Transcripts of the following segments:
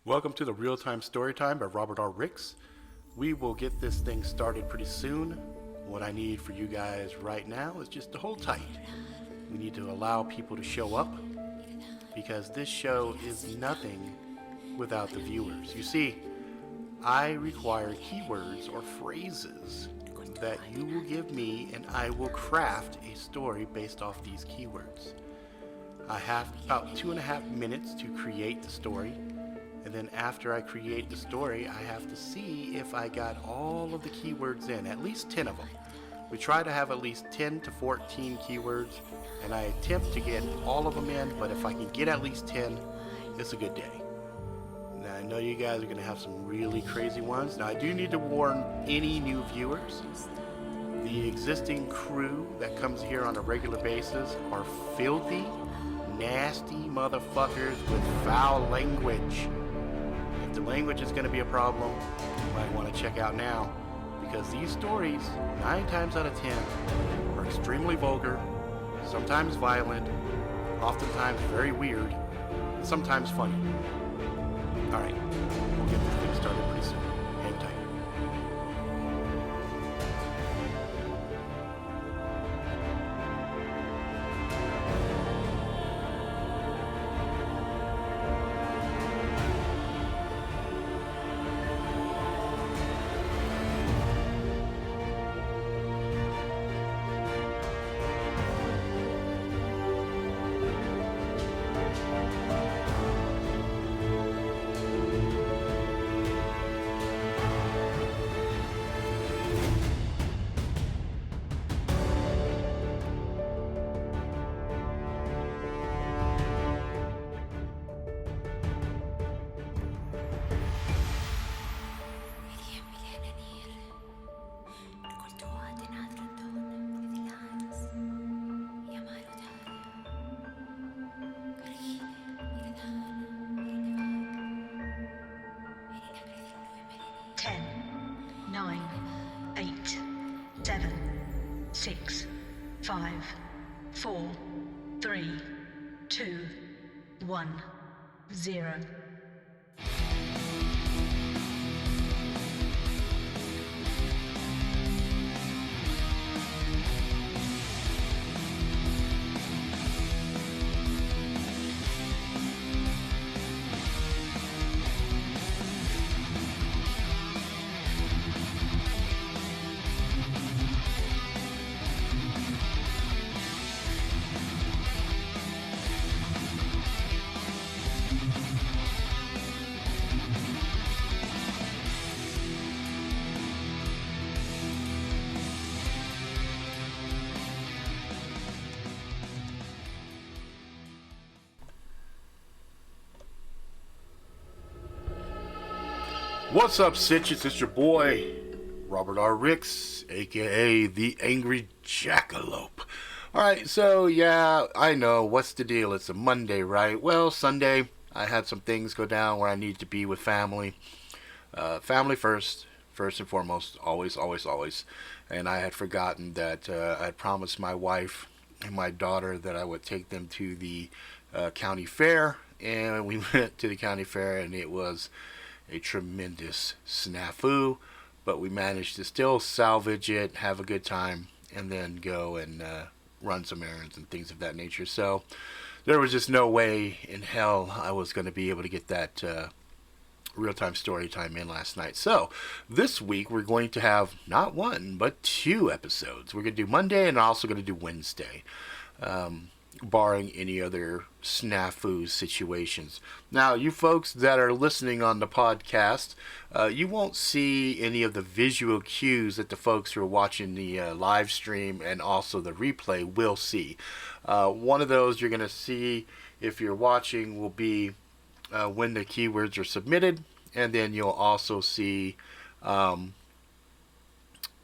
Welcome to the Real-Time Storytime by Robert R. Ricks. We will get this thing started pretty soon. What I need for you guys right now is just to hold tight. We need to allow people to show up because this show is nothing without the viewers. You see, I require keywords or phrases that you will give me, and I will craft a story based off these keywords. I have about 2.5 minutes to create the story. And then after I create the story, I have to see if I got all of the keywords in, at least 10 of them. We try to have at least 10 to 14 keywords, and I attempt to get all of them in, but if I can get at least 10, it's a good day. Now, I know you guys are going to have some really crazy ones. Now, I do need to warn any new viewers. The existing crew that comes here on a regular basis are filthy, nasty motherfuckers with foul language. If the language is going to be a problem, you might want to check out now, because these stories, 9 times out of 10, are extremely vulgar, sometimes violent, oftentimes very weird, and sometimes funny. Alright, we'll get this thing started pretty soon. Hang tight. Nine, 8, 7, 6, 5, 4, 3, 2, 1, 0. What's up, Sitches? It's your boy, Robert R. Ricks, aka the Angry Jackalope. Alright, so yeah, I know, what's the deal? It's a Monday, right? Well, Sunday, I had some things go down where I need to be with family. Family first and foremost, always, always, always. And I had forgotten that I had promised my wife and my daughter that I would take them to the county fair. And we went to the county fair, and it was a tremendous snafu, but we managed to still salvage it, have a good time, and then go and run some errands and things of that nature. So there was just no way in hell I was going to be able to get that real-time story time in last night. So this week we're going to have not one but 2 episodes. We're going to do Monday, and also going to do Wednesday, barring any other snafu situations. Now, you folks that are listening on the podcast, you won't see any of the visual cues that the folks who are watching the live stream and also the replay will see. One of those you're going to see if you're watching will be when the keywords are submitted, and then you'll also see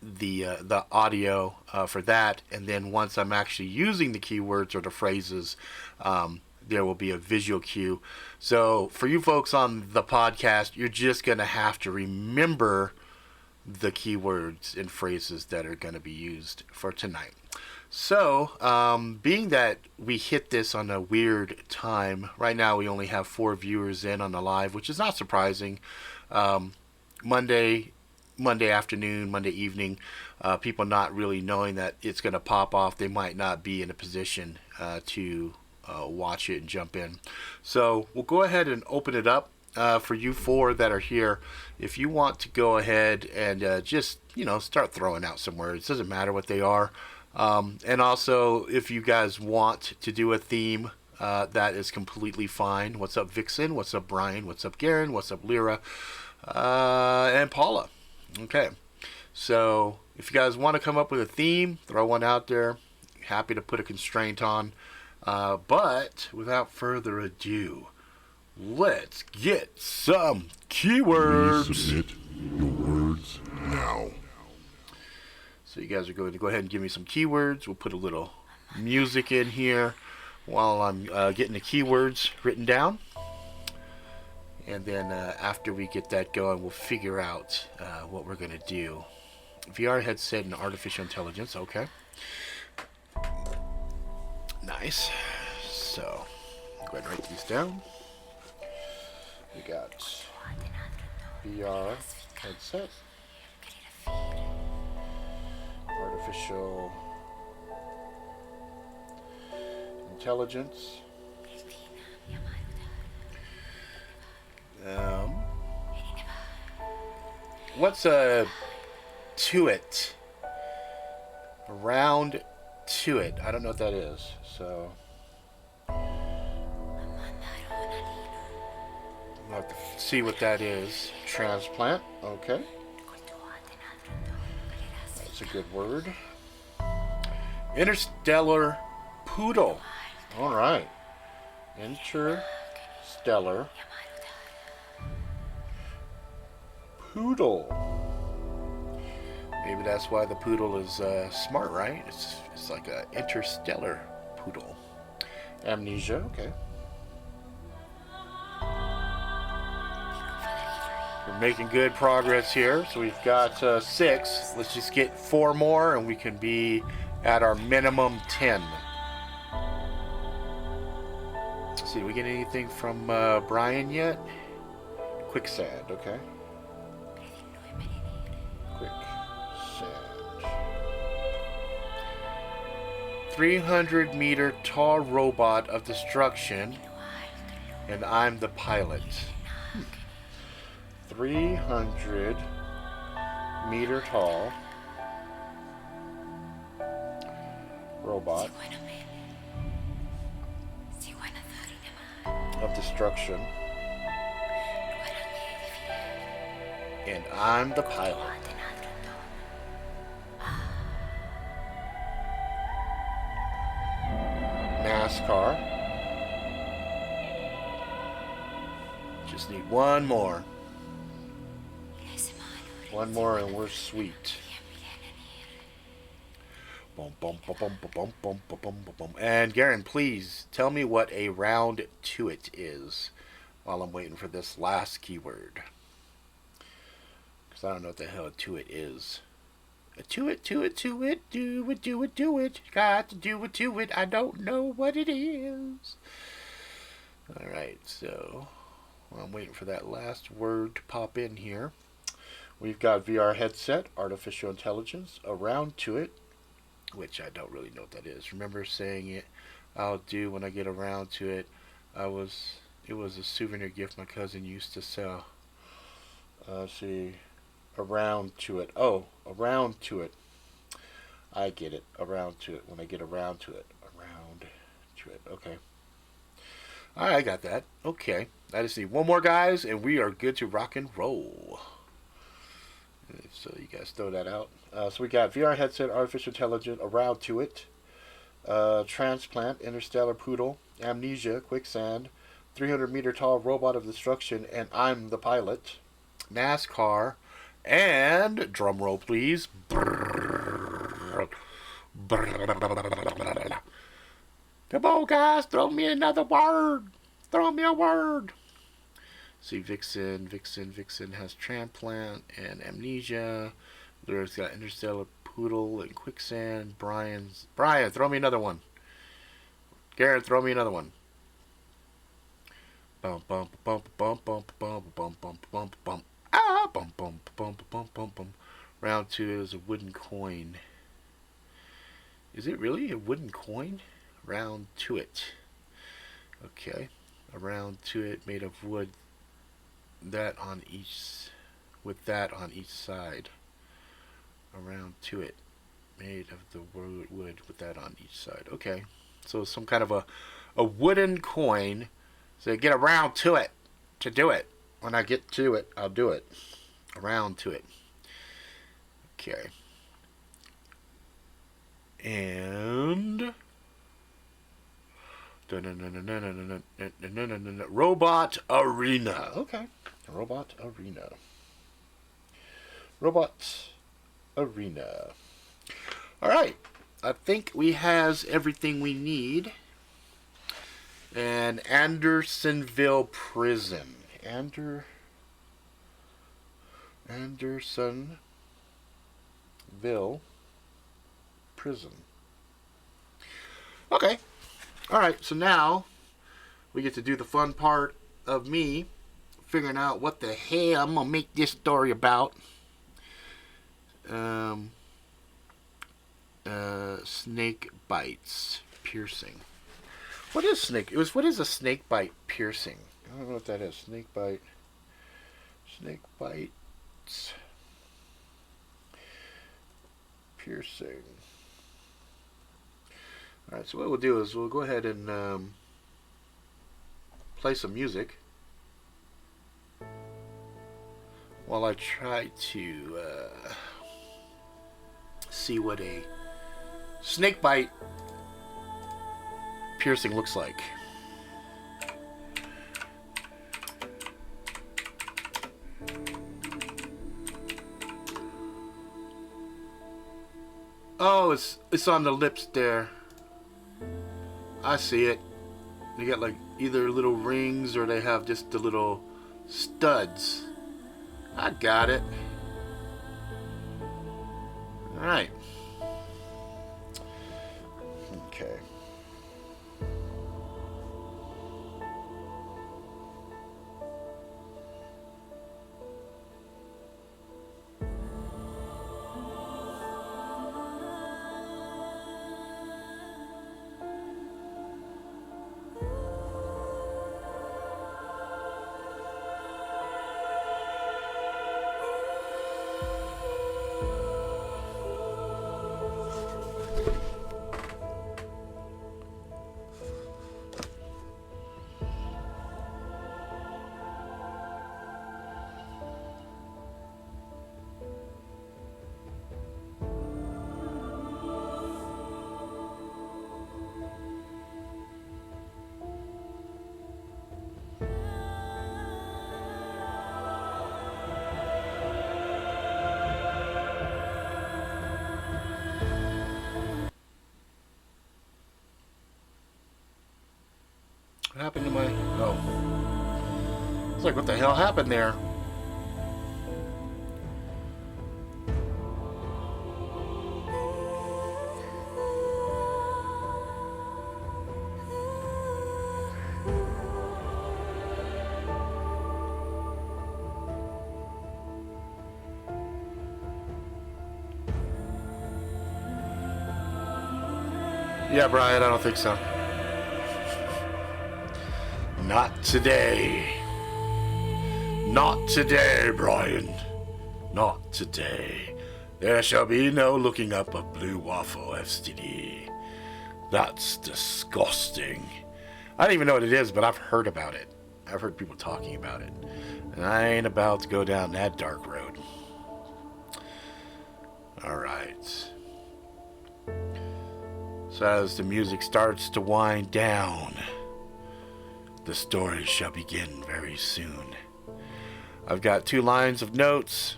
the audio for that, and then once I'm actually using the keywords or the phrases, there will be a visual cue. So for you folks on the podcast, you're just going to have to remember the keywords and phrases that are going to be used for tonight. So, being that we hit this on a weird time, right now we only have 4 viewers in on the live, which is not surprising. Um, Monday, Monday afternoon, Monday evening, people not really knowing that it's going to pop off, they might not be in a position to watch it and jump in. So we'll go ahead and open it up for you four that are here. If you want to go ahead and just start throwing out some words, it doesn't matter what they are. And also, if you guys want to do a theme, that is completely fine. What's up, Vixen? What's up, Brian? What's up, Garen? What's up, Lyra? And Paula. Okay. So, if you guys want to come up with a theme, throw one out there. Happy to put a constraint on. But, without further ado, let's get some keywords. Please submit your words now. So you guys are going to go ahead and give me some keywords. We'll put a little music in here while I'm getting the keywords written down. And then after we get that going, we'll figure out what we're going to do. VR headset and artificial intelligence. Okay. Nice. So, go ahead and write these down. We got VR headset. Artificial intelligence. What's a Tuit? Round Tuit. I don't know what that is. So I'll have to see what that is. Transplant. Okay. That's a good word. Interstellar Poodle. All right. Interstellar Poodle. Maybe that's why the poodle is smart, right? It's like a interstellar poodle. Amnesia. Okay. We're making good progress here. So we've got 6. Let's just get 4 more and we can be at our minimum 10. Let's see, did we get anything from Brian yet? Quicksand, okay. Quicksand. 300-meter tall robot of destruction, and I'm the pilot. 300-meter tall robot of destruction, and I'm the pilot. NASCAR. Just need one more. One more and we're sweet. Boom, boom, boom, boom, boom, boom, boom, boom, boom. And Garen, please tell me what a round tuit is while I'm waiting for this last keyword. Because I don't know what the hell a tuit is. A tuit, tuit, tuit, do it, do it, do it. Got to do it to it. I don't know what it is. Alright, so I'm waiting for that last word to pop in here. We've got VR headset, artificial intelligence, a round tuit, which I don't really know what that is. Remember saying it, I'll do when I get around to it. It was a souvenir gift my cousin used to sell. Let's see, around to it. Oh, around to it. I get it. Around to it. When I get around to it. Around to it. Okay. Alright, I got that. Okay. I just need one more, guys, and we are good to rock and roll. So you guys throw that out. So we got VR headset, artificial intelligence, around to it. Transplant, Interstellar Poodle, Amnesia, Quicksand, 300-meter tall robot of destruction, and I'm the pilot. NASCAR, and drum roll, please. Come on, guys, throw me another word. Throw me a word. See, Vixen has Transplant and Amnesia. Lyra's got Interstellar Poodle and Quicksand. Brian, throw me another one. Garrett, throw me another one. Bump, bump, bump, bump, bump, bump, bump, bump, bump, bump. Ah, bump, bump, bump, bump, bump, bump. Round Tuit is a wooden coin. Is it really a wooden coin? Round Tuit. Okay. A round Tuit made of wood. With that on each side. A round Tuit made of the wood with that on each side. Okay. So some kind of a wooden coin. So get around to it to do it. When I get to it, I'll do it. Around to it. Okay. And Robot Arena. Okay. Robot Arena. Robot Arena. Alright. I think we has everything we need. And Andersonville Prison. Andersonville Prison. Okay. Alright, so now we get to do the fun part of me figuring out what the hell I'm gonna make this story about. Snake bites piercing. What is what is a snake bite piercing? I don't know what that is. Snake bites. Piercing. Alright, so what we'll do is we'll go ahead and play some music while I try to see what a snake bite piercing looks like. Oh, it's on the lips there. I see it. They got like either little rings or they have just the little studs. I got it. Alright. Okay. What happened to my... Oh. It's like, what the hell happened there? Yeah, Brian, I don't think so. Not today. Not today, Brian. Not today. There shall be no looking up a blue waffle STD. That's disgusting. I don't even know what it is, but I've heard about it. I've heard people talking about it. And I ain't about to go down that dark road. Alright. So as the music starts to wind down, the story shall begin very soon. I've got 2 lines of notes.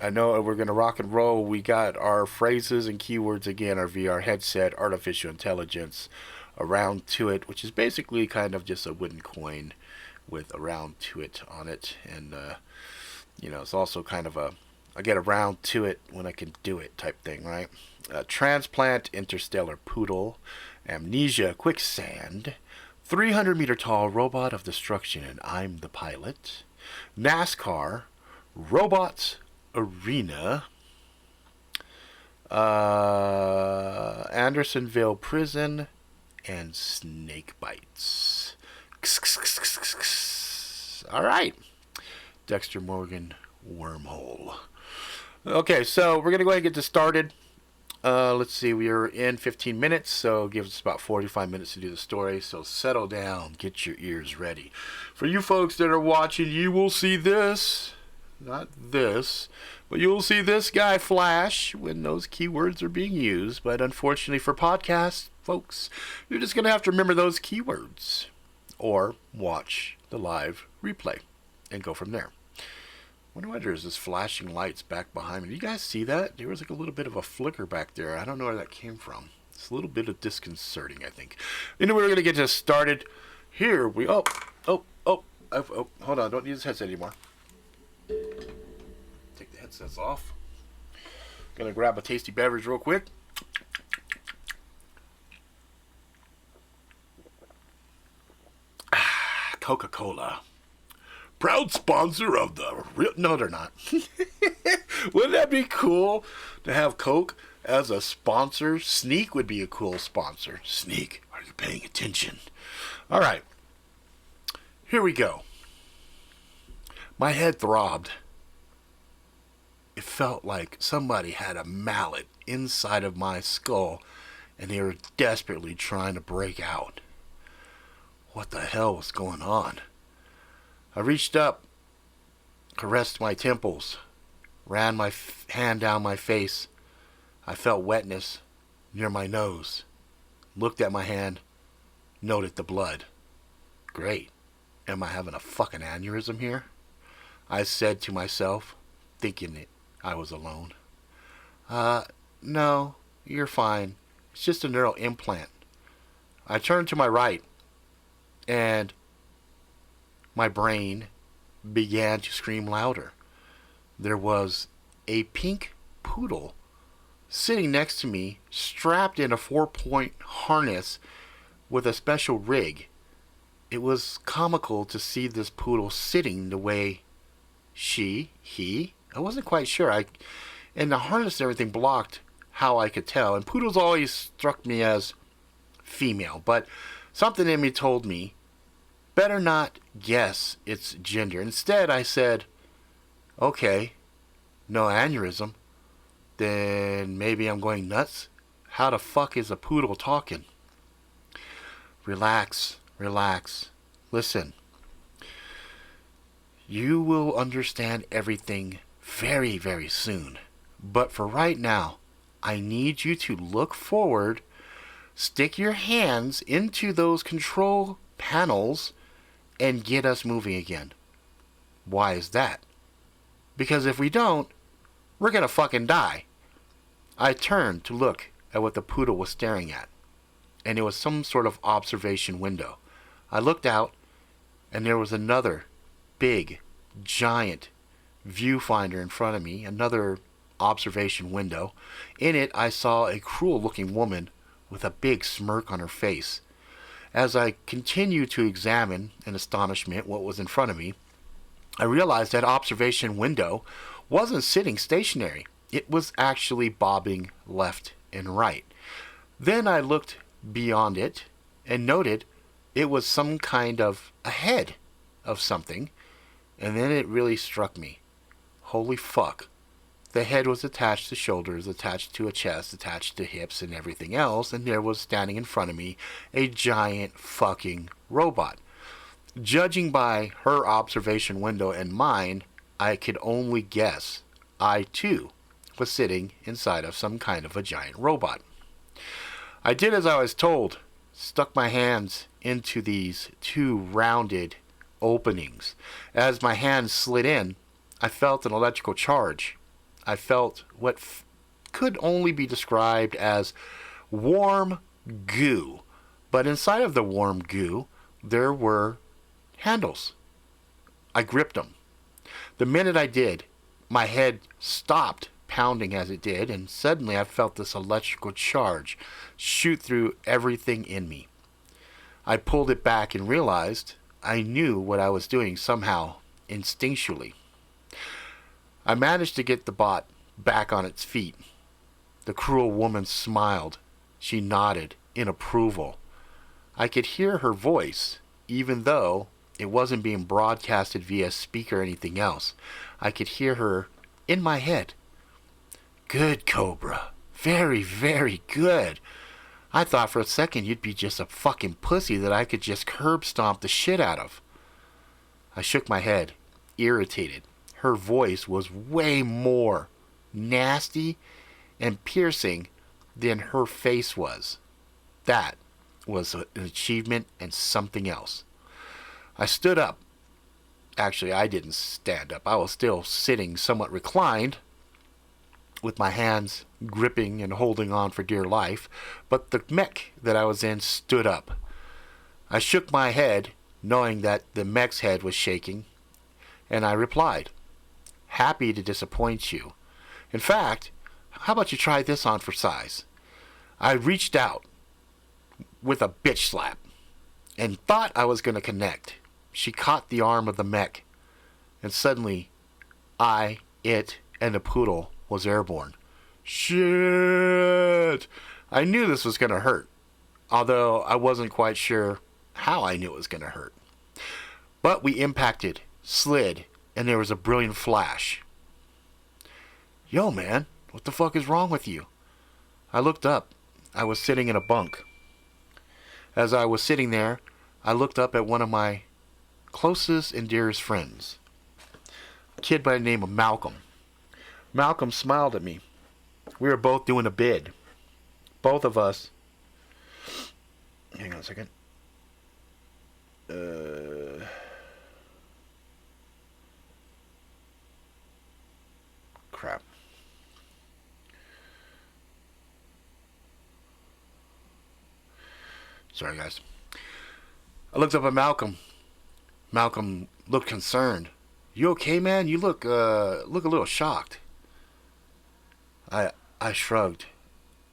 I know we're going to rock and roll. We got our phrases and keywords again, our VR headset, artificial intelligence, a Round Tuit, which is basically kind of just a wooden coin with a Round Tuit on it. And, you know, it's also kind of a I get a Round Tuit when I can do it type thing, right? Transplant, Interstellar Poodle, Amnesia, Quicksand, 300-meter tall robot of destruction, and I'm the pilot. NASCAR, Robots Arena, Andersonville Prison, and Snake Bites. All right. Dexter Morgan Wormhole. Okay, so we're going to go ahead and get this started. Let's see, we are in 15 minutes, so give us about 45 minutes to do the story. So settle down, get your ears ready. For you folks that are watching, you will see this. Not this, but you will see this guy flash when those keywords are being used. But unfortunately for podcasts, folks, you're just going to have to remember those keywords. Or watch the live replay and go from there. I wonder why there's this flashing lights back behind me. Do you guys see that? There was like a little bit of a flicker back there. I don't know where that came from. It's a little bit of disconcerting, I think. Anyway, we're going to get this started. Here we... Oh, hold on. Don't use this headset anymore. Take the headsets off. Gonna grab a tasty beverage real quick. Coca-Cola. Proud sponsor of the... No, they're not. Wouldn't that be cool to have Coke as a sponsor? Sneak would be a cool sponsor. Sneak, are you paying attention? All right. Here we go. My head throbbed. It felt like somebody had a mallet inside of my skull and they were desperately trying to break out. What the hell was going on? I reached up, caressed my temples, ran my hand down my face. I felt wetness near my nose. Looked at my hand, noted the blood. Great. Am I having a fucking aneurysm here? I said to myself, thinking that I was alone. No, you're fine. It's just a neural implant. I turned to my right, and my brain began to scream louder. There was a pink poodle sitting next to me, strapped in a 4-point harness with a special rig. It was comical to see this poodle sitting the way he, I wasn't quite sure. And the harness and everything blocked how I could tell. And poodles always struck me as female, but something in me told me, better not guess its gender. Instead, I said, okay, no aneurysm. Then maybe I'm going nuts? How the fuck is a poodle talking? Relax. Listen. You will understand everything very, very soon. But for right now, I need you to look forward, stick your hands into those control panels, and get us moving again. Why is that? Because if we don't, we're gonna fucking die. I turned to look at what the poodle was staring at, and it was some sort of observation window. I looked out, and there was another big, giant viewfinder in front of me, another observation window. In it, I saw a cruel-looking woman with a big smirk on her face. As I continued to examine in astonishment what was in front of me, I realized that observation window wasn't sitting stationary. It was actually bobbing left and right. Then I looked beyond it and noted it was some kind of a head of something, and then it really struck me. Holy fuck. The head was attached to shoulders, attached to a chest, attached to hips and everything else, and there was standing in front of me a giant fucking robot. Judging by her observation window and mine, I could only guess I too was sitting inside of some kind of a giant robot. I did as I was told, stuck my hands into these two rounded openings. As my hands slid in, I felt an electrical charge. I felt what could only be described as warm goo. But inside of the warm goo, there were handles. I gripped them. The minute I did, My head stopped pounding as it did, and suddenly I felt this electrical charge shoot through everything in me. I pulled it back and realized I knew what I was doing somehow, instinctually. I managed to get the bot back on its feet. The cruel woman smiled. She nodded in approval. I could hear her voice, even though it wasn't being broadcasted via speaker or anything else. I could hear her in my head. Good, Cobra. Very, very good. I thought for a second you'd be just a fucking pussy that I could just curb stomp the shit out of. I shook my head, irritated. Her voice was way more nasty and piercing than her face was. That was an achievement and something else. I stood up. Actually, I didn't stand up. I was still sitting somewhat reclined, with my hands gripping and holding on for dear life, but the mech that I was in stood up. I shook my head, knowing that the mech's head was shaking, and I replied, happy to disappoint you. In fact, how about you try this on for size? I reached out with a bitch slap and thought I was going to connect. She caught the arm of the mech, and suddenly it, and the poodle was airborne. Shit! I knew this was going to hurt, although I wasn't quite sure how I knew it was going to hurt. But we impacted, slid, and there was a brilliant flash. Yo, man, what the fuck is wrong with you? I looked up. I was sitting in a bunk. As I was sitting there, I looked up at one of my closest and dearest friends, a kid by the name of Malcolm. Malcolm smiled at me. We were both doing a bid. Both of us. Hang on a second. Crap. Sorry, guys. I looked up at Malcolm. Malcolm looked concerned. You okay, man? You look a little shocked. I shrugged.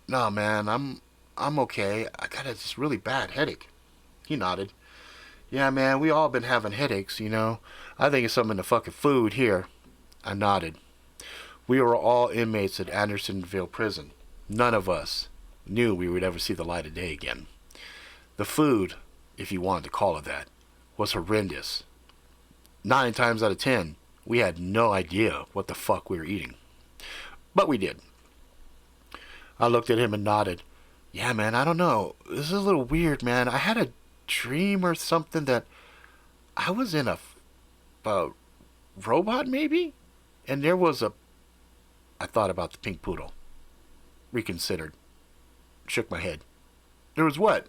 No, man, I'm okay. I got this really bad headache. He nodded. Yeah, man, we all been having headaches, you know. I think it's something in the fucking food here. I nodded. We were all inmates at Andersonville Prison. None of us knew we would ever see the light of day again. The food, if you wanted to call it that, was horrendous. 9 times out of 10, we had no idea what the fuck we were eating. But we did. I looked at him and nodded. Yeah, man, I don't know. This is a little weird, man. I had a dream or something that I was in a robot, maybe? And there was I thought about the Pink Poodle. Reconsidered. Shook my head. There was what?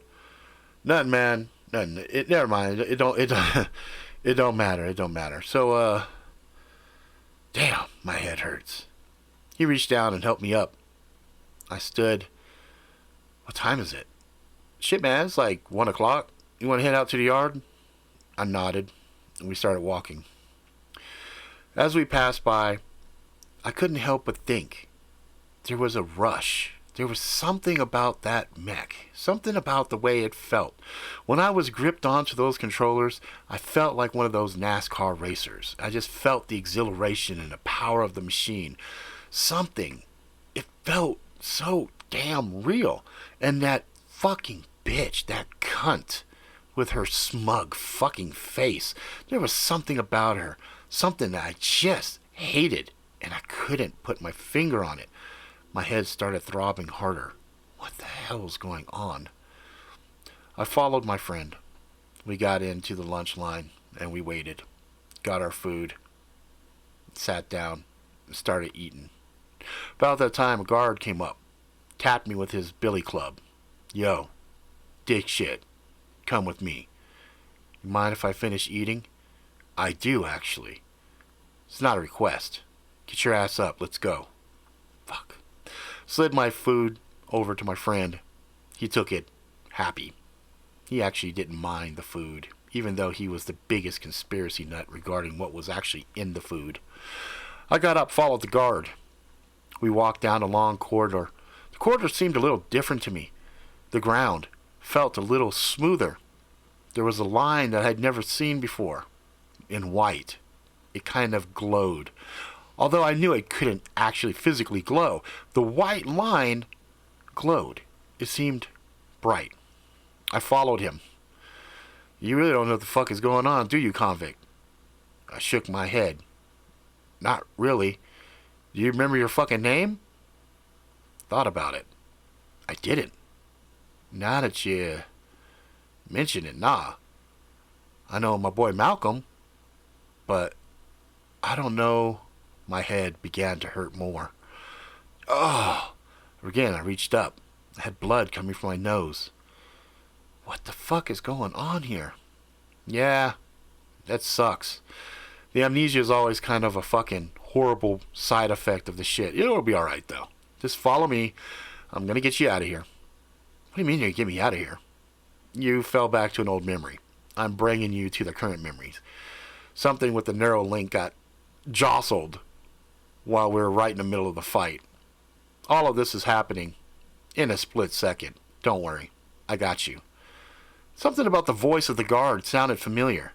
Nothing, man. Nothing. Never mind. It don't matter. It don't matter. So, damn, my head hurts. He reached down and helped me up. I stood. What time is it? Shit, man, it's like 1 o'clock. You want to head out to the yard? I nodded, and we started walking. As we passed by, I couldn't help but think. There was a rush. There was something about that mech. Something about the way it felt. When I was gripped onto those controllers, I felt like one of those NASCAR racers. I just felt the exhilaration and the power of the machine. Something. It felt so damn real. And that fucking bitch, that cunt, with her smug fucking face. There was something about her. Something that I just hated. And I couldn't put my finger on it. My head started throbbing harder. What the hell was going on? I followed my friend. We got into the lunch line and we waited. Got our food. Sat down and started eating. About that time, a guard came up. Tapped me with his billy club. Yo, dick shit. Come with me. You mind if I finish eating? I do, actually. It's not a request. Get your ass up. Let's go. Fuck. Slid my food over to my friend. He took it, happy. He actually didn't mind the food, even though he was the biggest conspiracy nut regarding what was actually in the food. I got up, followed the guard. We walked down a long corridor. The corridor seemed a little different to me. The ground felt a little smoother. There was a line that I'd never seen before, in white. It kind of glowed. Although I knew it couldn't actually physically glow, the white line glowed. It seemed bright. I followed him. You really don't know what the fuck is going on, do you, convict? I shook my head. Not really. Do you remember your fucking name? Thought about it. I didn't. Now that you mention it, nah. I know my boy Malcolm, but I don't know. My head began to hurt more. Oh! Again, I reached up. I had blood coming from my nose. What the fuck is going on here? Yeah, that sucks. The amnesia is always kind of a fucking horrible side effect of the shit. It'll be alright, though. Just follow me. I'm gonna get you out of here. What do you mean you're gonna get me out of here? You fell back to an old memory. I'm bringing you to the current memories. Something with the neural link got jostled while we were right in the middle of the fight. All of this is happening in a split second. Don't worry. I got you. Something about the voice of the guard sounded familiar.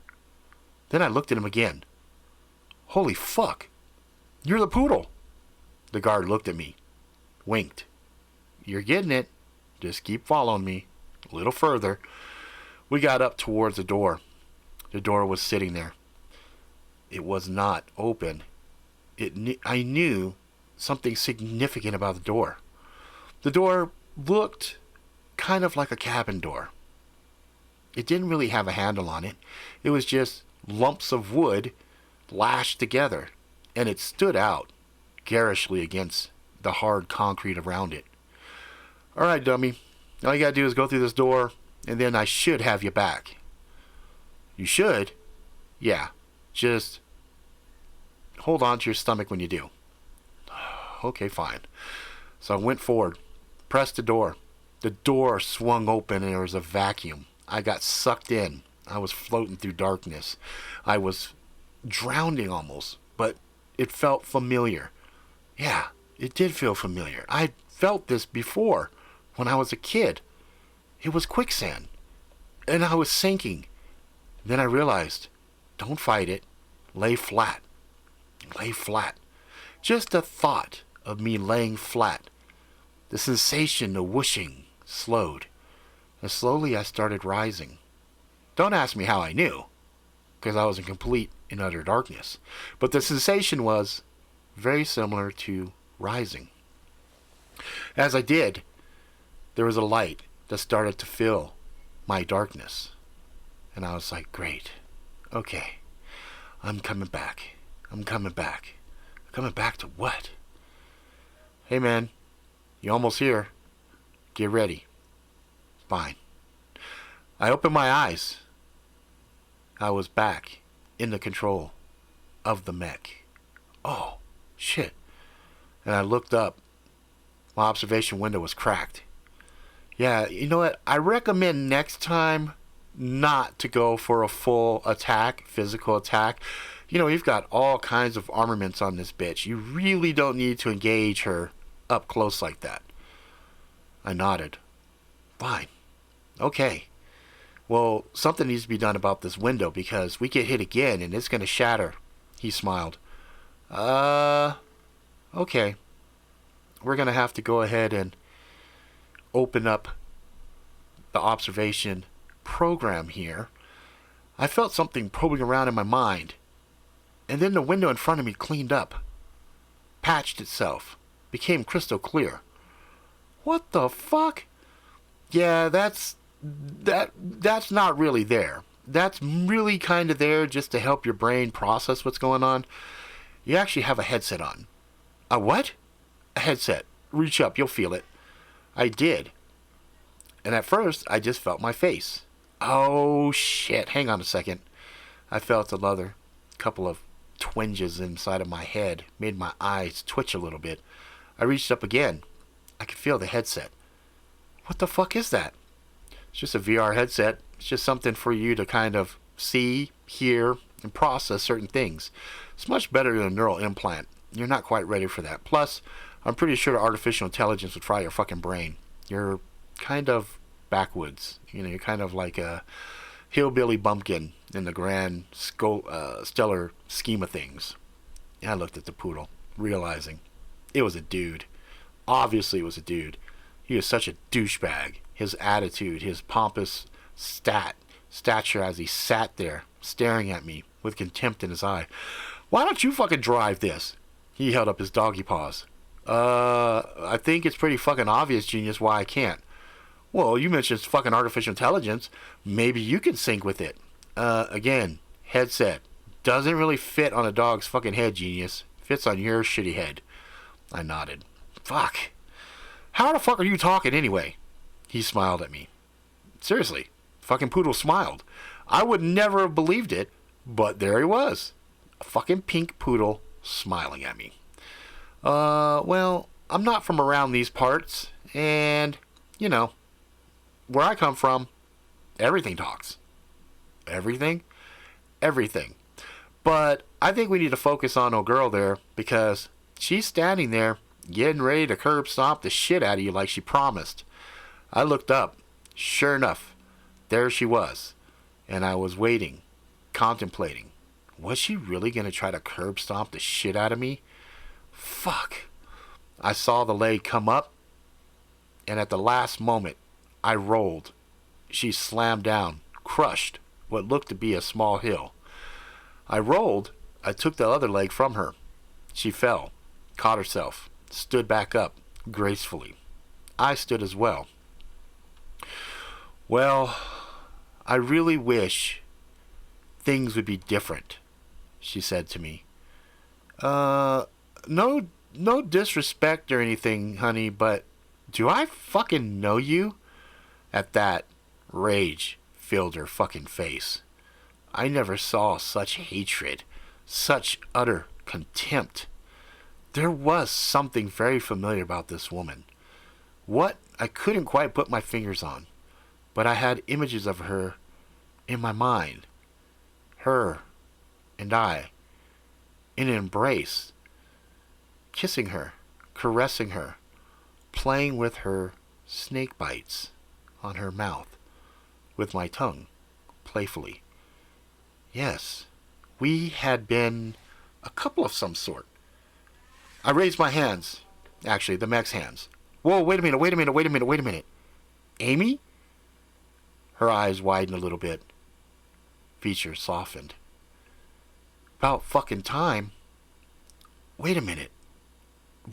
Then I looked at him again. Holy fuck. You're the poodle. The guard looked at me. Winked. You're getting it. Just keep following me. A little further. We got up towards the door. The door was sitting there. It was not open. I knew something significant about the door. The door looked kind of like a cabin door. It didn't really have a handle on it. It was just lumps of wood lashed together, and it stood out garishly against the hard concrete around it. All right, dummy. All you gotta do is go through this door, and then I should have you back. You should? Yeah. Just hold on to your stomach when you do. Okay, fine. So I went forward, pressed the door. The door swung open and there was a vacuum. I got sucked in. I was floating through darkness. I was drowning almost, but it felt familiar. Yeah, it did feel familiar. I'd felt this before when I was a kid. It was quicksand. And I was sinking. Then I realized, don't fight it. Lay flat. Lay flat. Just the thought of me laying flat. The sensation of whooshing slowed. And slowly I started rising. Don't ask me how I knew, because I was in complete and utter darkness. But the sensation was very similar to rising. As I did, there was a light that started to fill my darkness. And I was like, great. Okay. I'm coming back. I'm coming back. Coming back to what? Hey man, you almost here. Get ready. Fine. I opened my eyes. I was back in the control of the mech. Oh, shit. And I looked up. My observation window was cracked. Yeah, you know what? I recommend next time not to go for a full attack, physical attack. You know, you've got all kinds of armaments on this bitch. You really don't need to engage her up close like that. I nodded. Fine. Okay. Well, something needs to be done about this window because we get hit again and it's going to shatter. He smiled. Okay. We're going to have to go ahead and open up the observation program here. I felt something probing around in my mind. And then the window in front of me cleaned up. Patched itself. Became crystal clear. What the fuck? Yeah, that's not really there. That's really kind of there just to help your brain process what's going on. You actually have a headset on. A what? A headset. Reach up, you'll feel it. I did. And at first, I just felt my face. Oh, shit. Hang on a second. I felt another couple of twinges inside of my head. Made my eyes twitch a little bit. I reached up again. I could feel the headset. What the fuck is that? It's just a VR headset. It's just something for you to kind of see, hear, and process certain things. It's much better than a neural implant. you're not quite ready for that. Plus, I'm pretty sure artificial intelligence would fry your fucking brain. You're kind of backwoods. You're kind of like a hillbilly bumpkin in the grand stellar scheme of things. And I looked at the poodle, realizing it was a dude. Obviously, it was a dude. He was such a douchebag. His attitude, his pompous stature as he sat there, staring at me with contempt in his eye. Why don't you fucking drive this? He held up his doggy paws. I think it's pretty fucking obvious, genius, why I can't. Well, you mentioned fucking artificial intelligence. Maybe you can sync with it. Again, headset. Doesn't really fit on a dog's fucking head, genius. Fits on your shitty head. I nodded. Fuck. How the fuck are you talking anyway? He smiled at me. Seriously, fucking poodle smiled. I would never have believed it, but there he was. A fucking pink poodle smiling at me. Well, I'm not from around these parts, and, where I come from, everything talks. Everything? Everything. But I think we need to focus on old girl there, because she's standing there, getting ready to curb stomp the shit out of you like she promised. I looked up. Sure enough, there she was. And I was waiting, contemplating. Was she really going to try to curb stomp the shit out of me? Fuck. I saw the leg come up, and at the last moment, I rolled. She slammed down, crushed what looked to be a small hill. I rolled. I took the other leg from her. She fell, caught herself, stood back up gracefully. I stood as well. Well, I really wish things would be different, she said to me. No disrespect or anything, honey, but do I fucking know you? At that, rage filled her fucking face. I never saw such hatred, such utter contempt. There was something very familiar about this woman. What? I couldn't quite put my fingers on, but I had images of her in my mind. Her and I, in an embrace, kissing her, caressing her, playing with her snake bites on her mouth, with my tongue, playfully. Yes, we had been a couple of some sort. I raised my hands, actually, the mech's hands. Whoa, wait a minute. Amy? Her eyes widened a little bit. Features softened. About fucking time. Wait a minute.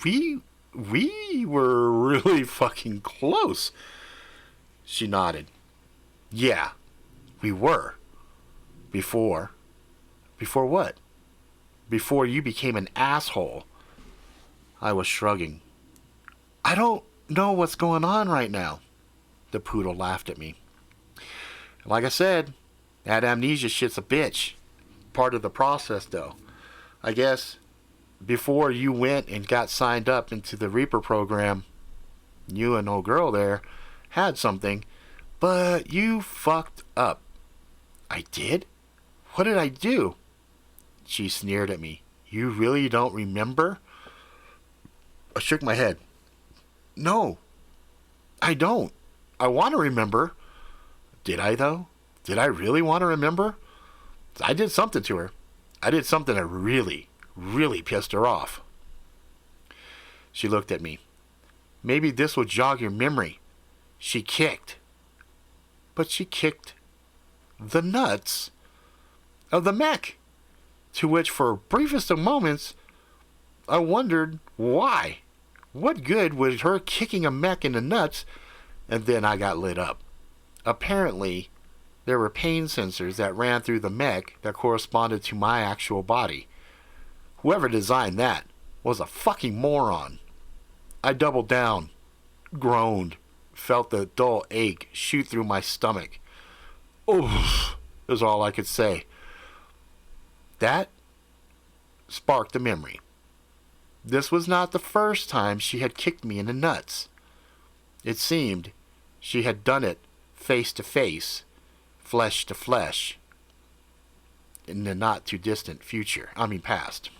We were really fucking close. She nodded. Yeah, we were. Before. Before what? Before you became an asshole. I was shrugging. I don't know what's going on right now. The poodle laughed at me. Like I said, that amnesia shit's a bitch. Part of the process, though. I guess before you went and got signed up into the Reaper program, you and old girl there had something, but you fucked up. I did? What did I do? She sneered at me. You really don't remember? I shook my head. No, I don't. I want to remember. Did I, though? Did I really want to remember? I did something to her. I did something that really, really pissed her off. She looked at me. Maybe this will jog your memory. She kicked. But she kicked the nuts of the mech, to which for briefest of moments I wondered why. What good was her kicking a mech in the nuts? And then I got lit up. Apparently, there were pain sensors that ran through the mech that corresponded to my actual body. Whoever designed that was a fucking moron. I doubled down, groaned, felt the dull ache shoot through my stomach. Oof, is all I could say. That sparked a memory. This was not the first time she had kicked me in the nuts. It seemed she had done it face to face, flesh to flesh, in the not too distant past.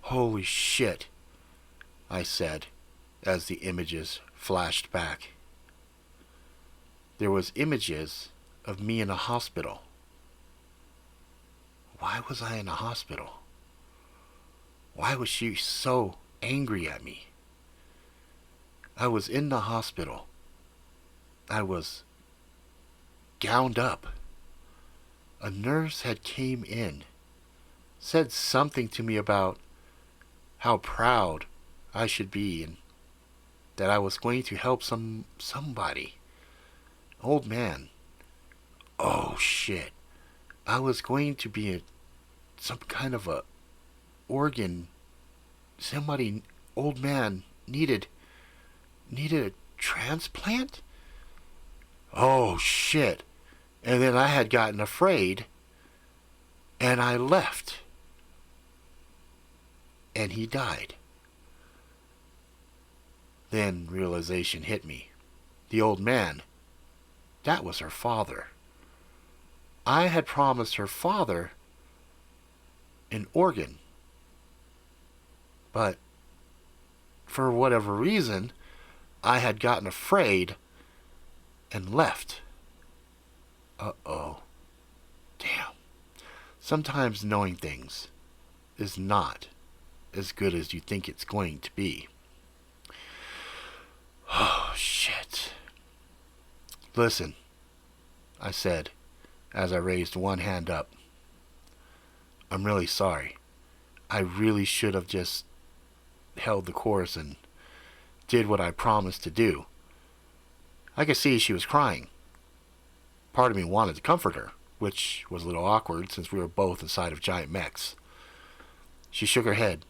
Holy shit, I said as the images flashed back. There was images of me in a hospital. Why was I in a hospital? Why was she so angry at me? I was in the hospital. I was gowned up. A nurse had came in, said something to me about how proud I should be and that I was going to help somebody. Old man. Oh shit. I was going to be some kind of a organ. Somebody, old man, needed a transplant? Oh shit. And then I had gotten afraid and I left. And he died. Then realization hit me. The old man, that was her father. I had promised her father an organ. But for whatever reason, I had gotten afraid and left. Uh-oh. Damn. Sometimes knowing things is not as good as you think it's going to be. Oh, shit. Listen, I said as I raised one hand up. I'm really sorry. I really should have just held the course and did what I promised to do. I could see she was crying. Part of me wanted to comfort her, which was a little awkward since we were both inside of giant mechs. She shook her head.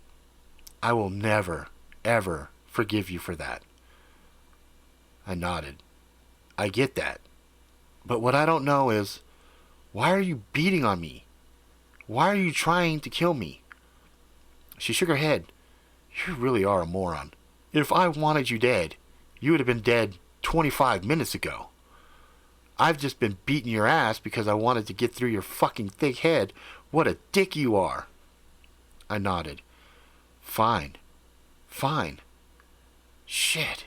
I will never, ever forgive you for that. I nodded. I get that. But what I don't know is, why are you beating on me? Why are you trying to kill me? She shook her head. You really are a moron. If I wanted you dead, you would have been dead 25 minutes ago. I've just been beating your ass because I wanted to get through your fucking thick head. What a dick you are. I nodded. Fine. Fine. Shit.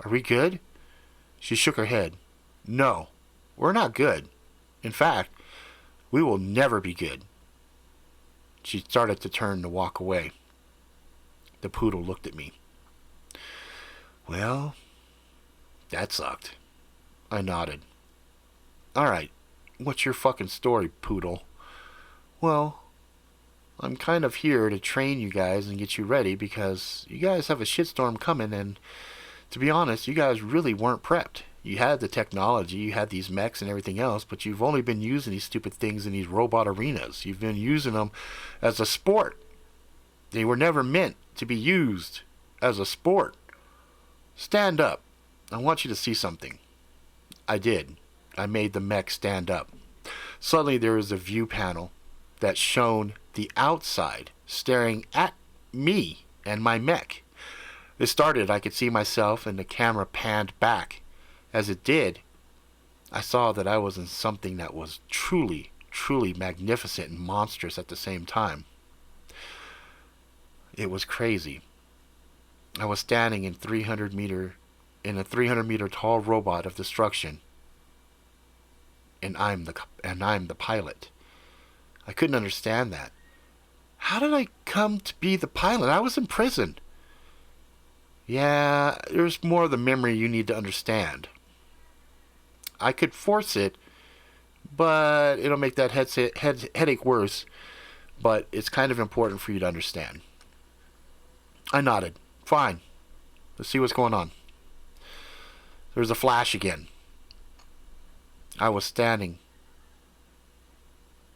Are we good? She shook her head. No, we're not good. In fact, we will never be good. She started to turn to walk away. The poodle looked at me. Well, that sucked. I nodded. Alright, what's your fucking story, poodle? Well, I'm kind of here to train you guys and get you ready because you guys have a shitstorm coming, and to be honest, you guys really weren't prepped. You had the technology, you had these mechs and everything else, but you've only been using these stupid things in these robot arenas. You've been using them as a sport. They were never meant to be used as a sport. Stand up. I want you to see something. I did. I made the mech stand up. Suddenly there was a view panel that shone the outside, staring at me and my mech. It started, I could see myself, and the camera panned back. As it did, I saw that I was in something that was truly, truly magnificent and monstrous at the same time. It was crazy. I was standing in a 300 meter tall robot of destruction, and I'm the pilot. I couldn't understand that. How did I come to be the pilot? I was in prison. Yeah, there's more of the memory you need to understand. I could force it, but it'll make that headache worse. But it's kind of important for you to understand. I nodded. Fine. Let's see what's going on. There was a flash again. I was standing,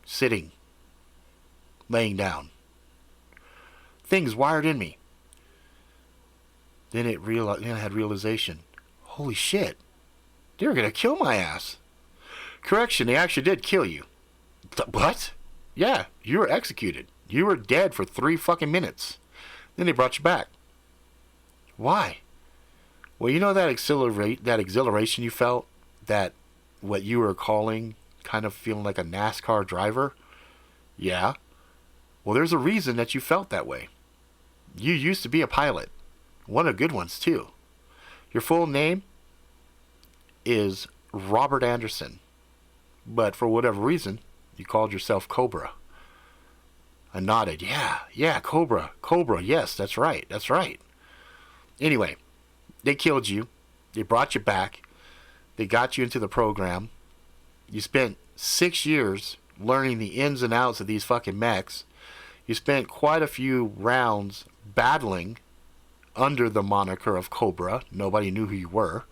sitting, laying down. Things wired in me. Then I had realization. Holy shit. They were going to kill my ass. Correction, they actually did kill you. What? Yeah, you were executed. You were dead for 3 fucking minutes. Then they brought you back. Why? Well, you know that exhilaration you felt? That what you were calling kind of feeling like a NASCAR driver? Yeah. Well, there's a reason that you felt that way. You used to be a pilot. One of the good ones, too. Your full name is Robert Anderson. But for whatever reason, you called yourself Cobra. I nodded. Yeah, Cobra. Yes, that's right. Anyway, they killed you. They brought you back. They got you into the program. You spent 6 years learning the ins and outs of these fucking mechs. You spent quite a few rounds battling under the moniker of Cobra. Nobody knew who you were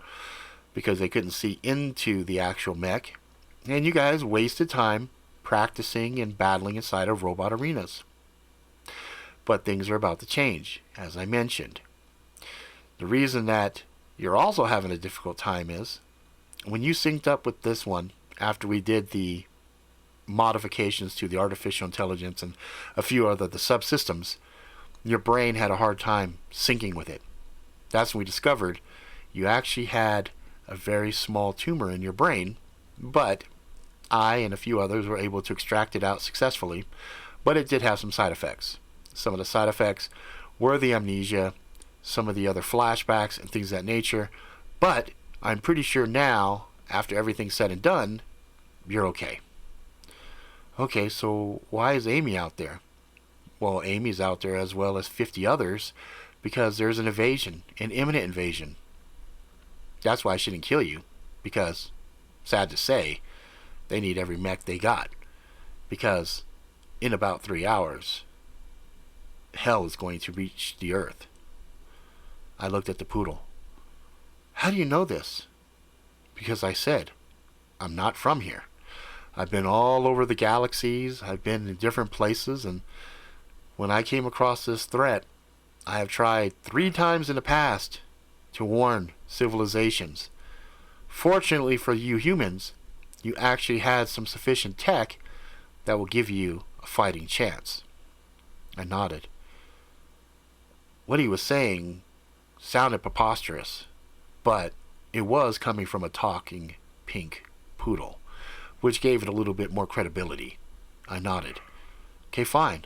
because they couldn't see into the actual mech. And you guys wasted time practicing and battling inside of robot arenas. But things are about to change, as I mentioned. The reason that you're also having a difficult time is when you synced up with this one after we did the modifications to the artificial intelligence and a few other the subsystems, your brain had a hard time syncing with it. That's when we discovered you actually had a very small tumor in your brain, but I and a few others were able to extract it out successfully, but it did have some side effects. Some of the side effects were the amnesia, some of the other flashbacks and things of that nature, but I'm pretty sure now, after everything's said and done, you're okay. Okay, so why is Amy out there? Well, Amy's out there as well as 50 others because there's an invasion, an imminent invasion. That's why I shouldn't kill you, because, sad to say, they need every mech they got. Because in about 3 hours, hell is going to reach the earth. I looked at the poodle. How do you know this? Because I said, I'm not from here. I've been all over the galaxies. I've been in different places, and when I came across this threat, I have tried 3 times in the past to warn civilizations. Fortunately for you humans, you actually had some sufficient tech that will give you a fighting chance. I nodded. What he was saying sounded preposterous, but it was coming from a talking pink poodle, which gave it a little bit more credibility. I nodded. Okay, fine.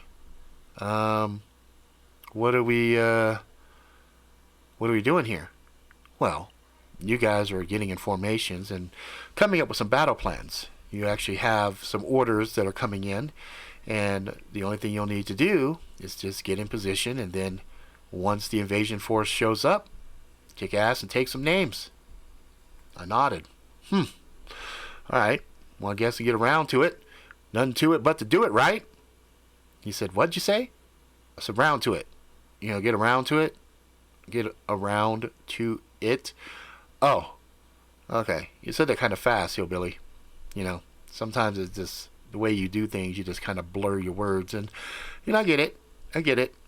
What are we doing here? Well, you guys are getting in formations and coming up with some battle plans. You actually have some orders that are coming in, and the only thing you'll need to do is just get in position, and then once the invasion force shows up, kick ass and take some names. I nodded. Alright, well, I guess we get around to it. Nothing to it but to do it, right? He said, what'd you say? I said, round to it. Get around to it. Get around to it. Oh, okay. You said that kind of fast, hillbilly. Sometimes it's just the way you do things, you just kind of blur your words. And, I get it.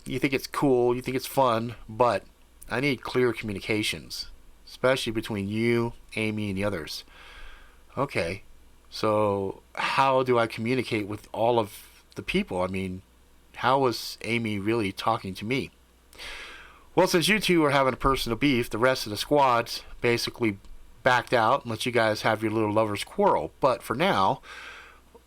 You think it's cool, you think it's fun, but I need clear communications, especially between you, Amy, and the others. Okay, so how do I communicate with all of the people? I mean, how was Amy really talking to me? Well, since you two are having a personal beef, the rest of the squads basically backed out and let you guys have your little lovers quarrel. But for now,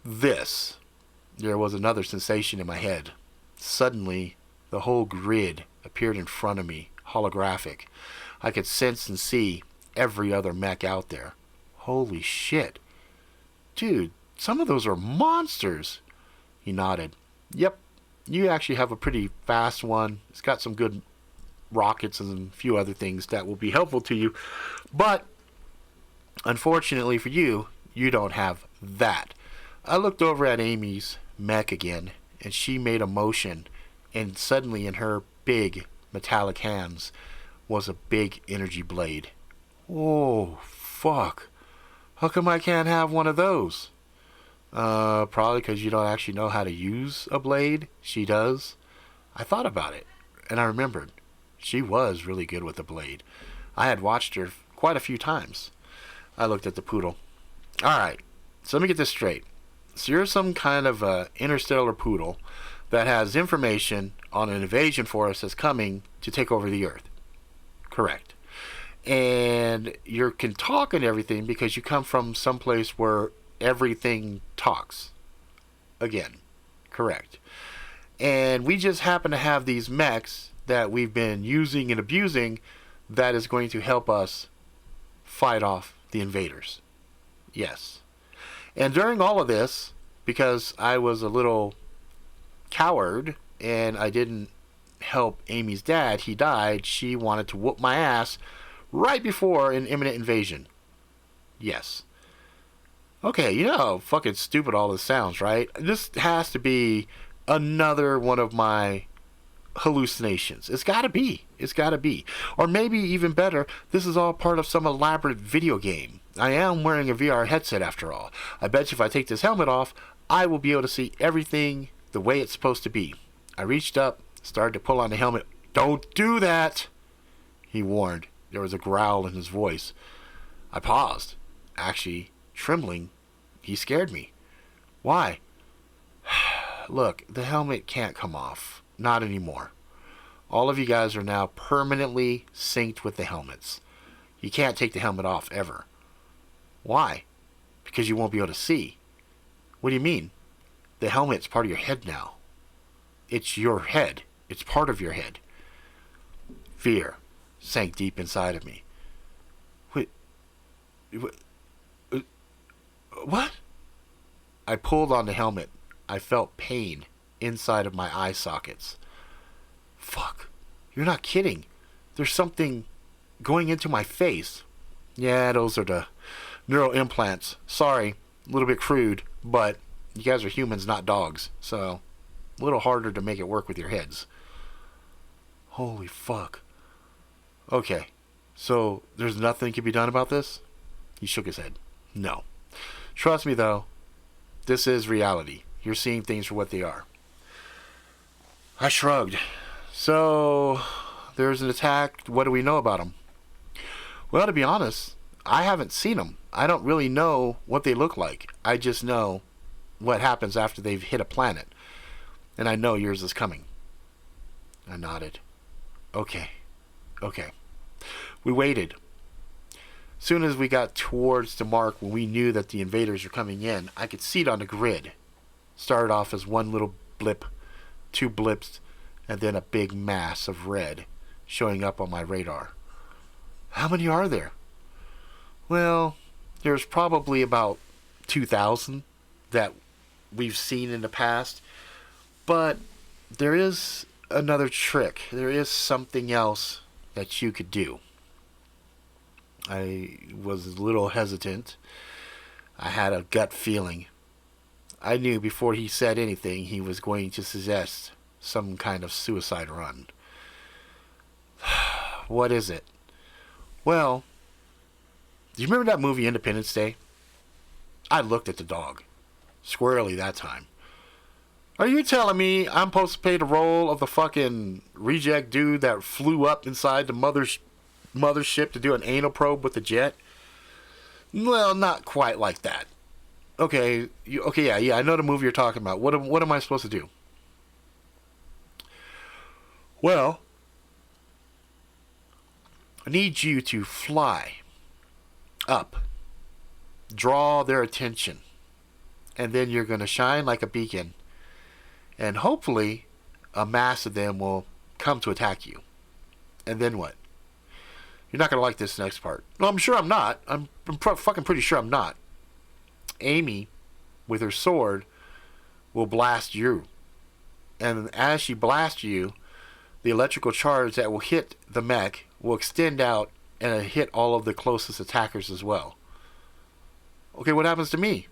there was another sensation in my head. Suddenly, the whole grid appeared in front of me, holographic. I could sense and see every other mech out there. Holy shit. Dude, some of those are monsters. He nodded. Yep, you actually have a pretty fast one. It's got some good rockets and a few other things that will be helpful to you. But, unfortunately for you, you don't have that. I looked over at Amy's mech again, and she made a motion, and suddenly in her big metallic hands was a big energy blade. Oh, fuck. How come I can't have one of those? Probably because you don't actually know how to use a blade. She does. I thought about it, and I remembered. She was really good with a blade. I had watched her quite a few times. I looked at the poodle. Alright, so let me get this straight. So you're some kind of interstellar poodle that has information on an invasion force that's coming to take over the Earth. Correct. And you can talk and everything because you come from someplace where everything talks. Again, correct. And we just happen to have these mechs that we've been using and abusing that is going to help us fight off the invaders. Yes. And during all of this, because I was a little coward and I didn't help Amy's dad, he died, she wanted to whoop my ass right before an imminent invasion. Yes. Okay, you know how fucking stupid all this sounds, right? This has to be another one of my hallucinations. It's gotta be. It's gotta be. Or maybe even better, this is all part of some elaborate video game. I am wearing a VR headset after all. I bet you if I take this helmet off, I will be able to see everything the way it's supposed to be. I reached up, started to pull on the helmet. Don't do that, he warned. There was a growl in his voice. I paused. Actually, trembling, he scared me. Why? Look, the helmet can't come off. Not anymore. All of you guys are now permanently synced with the helmets. You can't take the helmet off ever. Why? Because you won't be able to see. What do you mean? The helmet's part of your head now. It's your head. It's part of your head. Fear sank deep inside of me. Wait. What? I pulled on the helmet. I felt pain inside of my eye sockets. Fuck. You're not kidding. There's something going into my face. Yeah, those are the neural implants. Sorry, a little bit crude, but you guys are humans, not dogs. So, a little harder to make it work with your heads. Holy fuck. Okay, so there's nothing can be done about this? He shook his head. No. Trust me, though. This is reality. You're seeing things for what they are. I shrugged. So, there's an attack. What do we know about them? Well, to be honest, I haven't seen them. I don't really know what they look like. I just know what happens after they've hit a planet. And I know yours is coming. I nodded. Okay. We waited. Soon as we got towards the mark when we knew that the invaders were coming in, I could see it on the grid. Started off as one little blip, two blips, and then a big mass of red showing up on my radar. How many are there? Well, there's probably about 2,000 that we've seen in the past. But there is another trick. There is something else that you could do. I was a little hesitant. I had a gut feeling. I knew before he said anything he was going to suggest some kind of suicide run. What is it? Well, do you remember that movie Independence Day? I looked at the dog. Squarely that time. Are you telling me I'm supposed to play the role of the fucking reject dude that flew up inside the mothership to do an anal probe with the jet? Well, not quite like that. Okay, yeah, I know the movie you're talking about. What am I supposed to do? Well, I need you to fly up, draw their attention, and then you're going to shine like a beacon, and hopefully a mass of them will come to attack you. And then what? You're not going to like this next part. No, I'm sure I'm not. I'm fucking pretty sure I'm not. Amy, with her sword, will blast you. And as she blasts you, the electrical charge that will hit the mech will extend out and hit all of the closest attackers as well. Okay, what happens to me?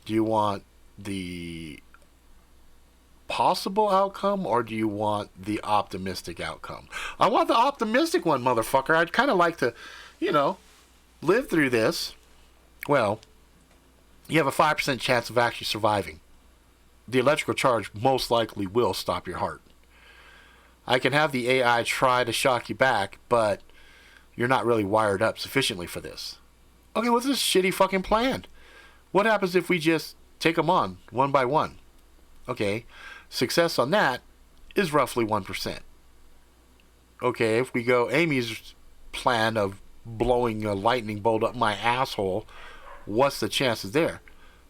Do you want the possible outcome or do you want the optimistic outcome? I want the optimistic one, motherfucker. I'd kind of like to, live through this. Well, you have a 5% chance of actually surviving. The electrical charge most likely will stop your heart. I can have the AI try to shock you back, but you're not really wired up sufficiently for this. Okay, what's this shitty fucking plan? What happens if we just take them on, one by one? Okay, success on that is roughly 1%. Okay, if we go Amy's plan of blowing a lightning bolt up my asshole, what's the chances there?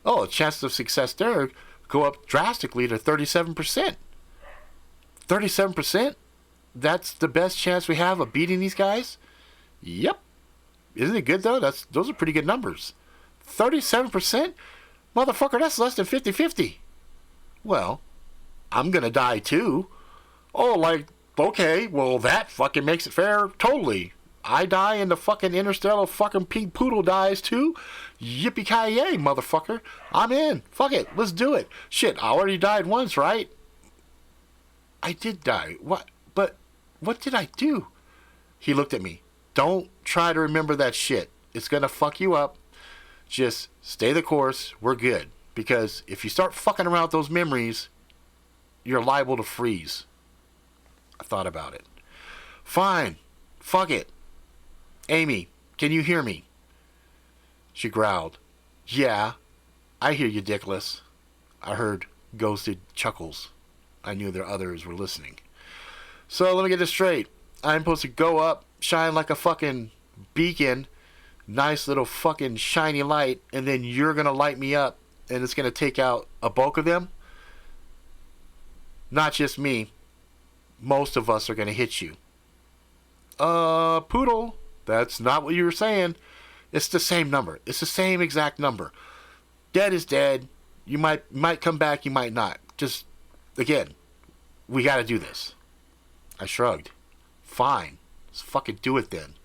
Oh, the chances of success there go up drastically to 37%. 37%? That's the best chance we have of beating these guys? Yep. Isn't it good, though? Those are pretty good numbers. 37%? Motherfucker, that's less than 50-50. Well, I'm gonna die, too. Oh, like, okay, well, that fucking makes it fair. Totally. I die and the fucking Interstellar fucking Pink Poodle dies, too? Yippee-ki-yay, motherfucker. I'm in. Fuck it. Let's do it. Shit, I already died once, right? I did die. What? But what did I do? He looked at me. Don't try to remember that shit. It's gonna fuck you up. Just stay the course. We're good. Because if you start fucking around with those memories, you're liable to freeze. I thought about it. Fine. Fuck it. Amy, can you hear me? She growled. Yeah, I hear you, dickless. I heard ghosted chuckles. I knew there others were listening. So let me get this straight. I'm supposed to go up, shine like a fucking beacon, nice little fucking shiny light, and then you're going to light me up, and it's going to take out a bulk of them? Not just me. Most of us are going to hit you. Poodle, that's not what you were saying. It's the same number. It's the same exact number. Dead is dead. You might come back, you might not. Just, again, we got to do this. I shrugged. Fine. Let's fucking do it then.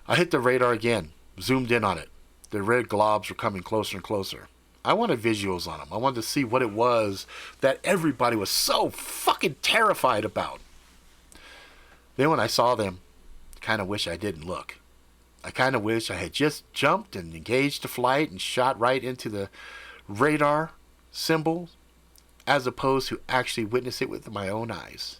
I hit the radar again. Zoomed in on it. The red globs were coming closer and closer. I wanted visuals on them. I wanted to see what it was that everybody was so fucking terrified about. Then when I saw them, I kind of wish I didn't look. I kind of wish I had just jumped and engaged the flight and shot right into the radar symbol as opposed to actually witness it with my own eyes.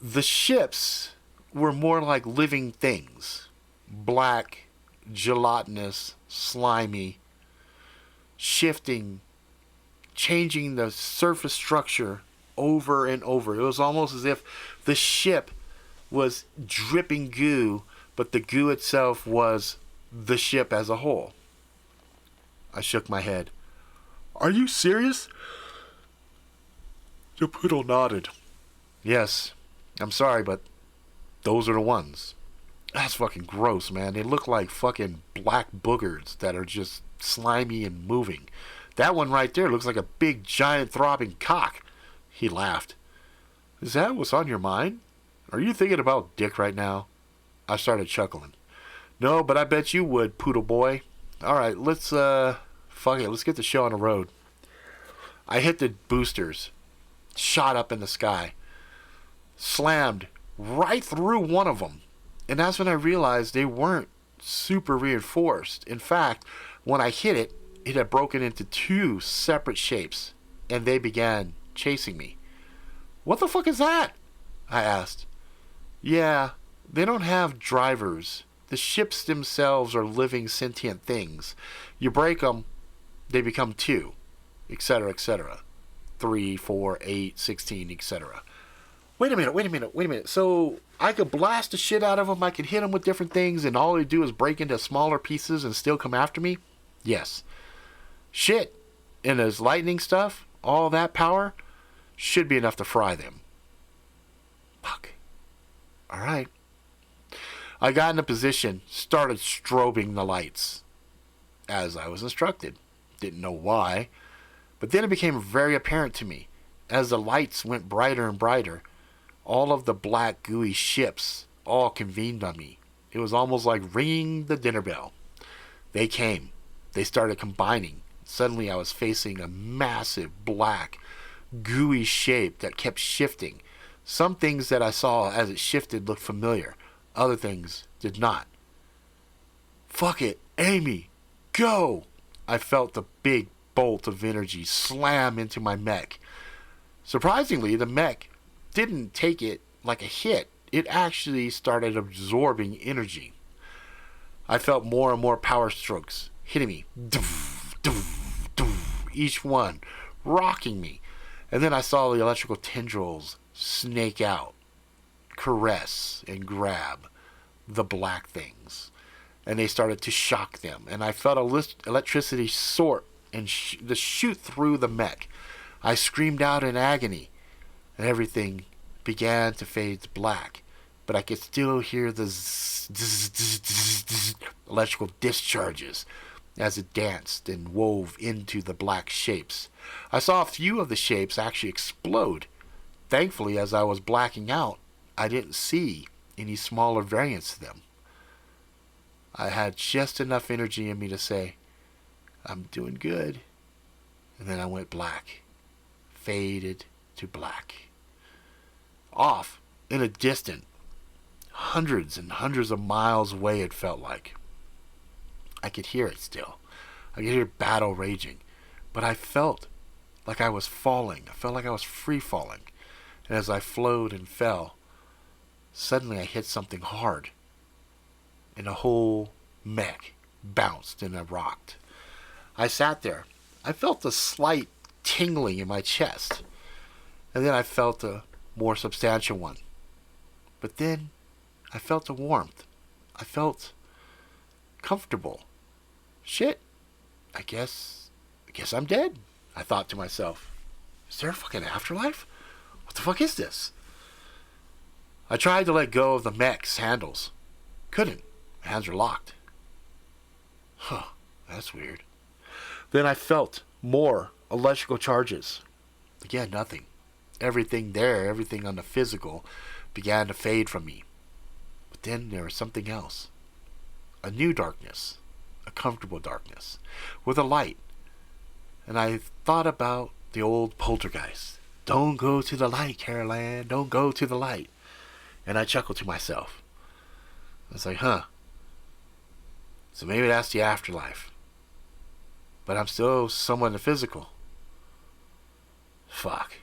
The ships were more like living things. Black, gelatinous, slimy, shifting, changing the surface structure over and over. It was almost as if the ship was dripping goo, but the goo itself was the ship as a whole. I shook my head. Are you serious? The poodle nodded. Yes, I'm sorry, but those are the ones. That's fucking gross, man. They look like fucking black boogers that are just slimy and moving. That one right there looks like a big, giant, throbbing cock. He laughed. Is that what's on your mind? Are you thinking about dick right now? I started chuckling. No, but I bet you would, poodle boy. Alright, let's get the show on the road. I hit the boosters. Shot up in the sky. Slammed right through one of them. And that's when I realized they weren't super reinforced. In fact, when I hit it, it had broken into two separate shapes. And they began chasing me. What the fuck is that? I asked. Yeah, they don't have drivers. The ships themselves are living sentient things. You break them, they become two, etc., etc. 3, 4, 8, 16, etc. Wait a minute. So I could blast the shit out of them, I could hit them with different things, and all they do is break into smaller pieces and still come after me? Yes. Shit. And this lightning stuff, all that power, should be enough to fry them. Fuck. Alright. I got in a position, started strobing the lights, as I was instructed. Didn't know why, but then it became very apparent to me. As the lights went brighter and brighter, all of the black, gooey ships all convened on me. It was almost like ringing the dinner bell. They came. They started combining. Suddenly I was facing a massive, black, gooey shape that kept shifting. Some things that I saw as it shifted looked familiar. Other things did not. Fuck it, Amy, go! I felt the big bolt of energy slam into my mech. Surprisingly, the mech didn't take it like a hit. It actually started absorbing energy. I felt more and more power strokes hitting me. Doof, doof, doof, each one rocking me. And then I saw the electrical tendrils snake out, caress, and grab the black things. And they started to shock them. And I felt electricity soar and to shoot through the mech. I screamed out in agony, and everything began to fade to black, but I could still hear the electrical discharges as it danced and wove into the black shapes. I saw a few of the shapes actually explode. Thankfully, as I was blacking out, I didn't see any smaller variants of them. I had just enough energy in me to say, I'm doing good. And then I went black. Faded to black. Off, in a distant, hundreds and hundreds of miles away it felt like. I could hear it still. I could hear battle raging. But I felt like I was falling. I felt like I was free falling. And as I flowed and fell, suddenly I hit something hard. And the whole mech bounced and I rocked. I sat there. I felt a slight tingling in my chest. And then I felt a more substantial one. But then I felt a warmth. I felt comfortable. Shit. I guess I'm dead. I thought to myself, is there a fucking afterlife? What the fuck is this? I tried to let go of the mech's handles. Couldn't. My hands were locked. Huh, that's weird. Then I felt more electrical charges. Again, nothing. Everything there, everything on the physical, began to fade from me. But then there was something else. A new darkness. A comfortable darkness. With a light. And I thought about the old poltergeist. Don't go to the light, Carol Ann. Don't go to the light. And I chuckled to myself. I was like, huh. So maybe that's the afterlife. But I'm still somewhat in the physical. Fuck.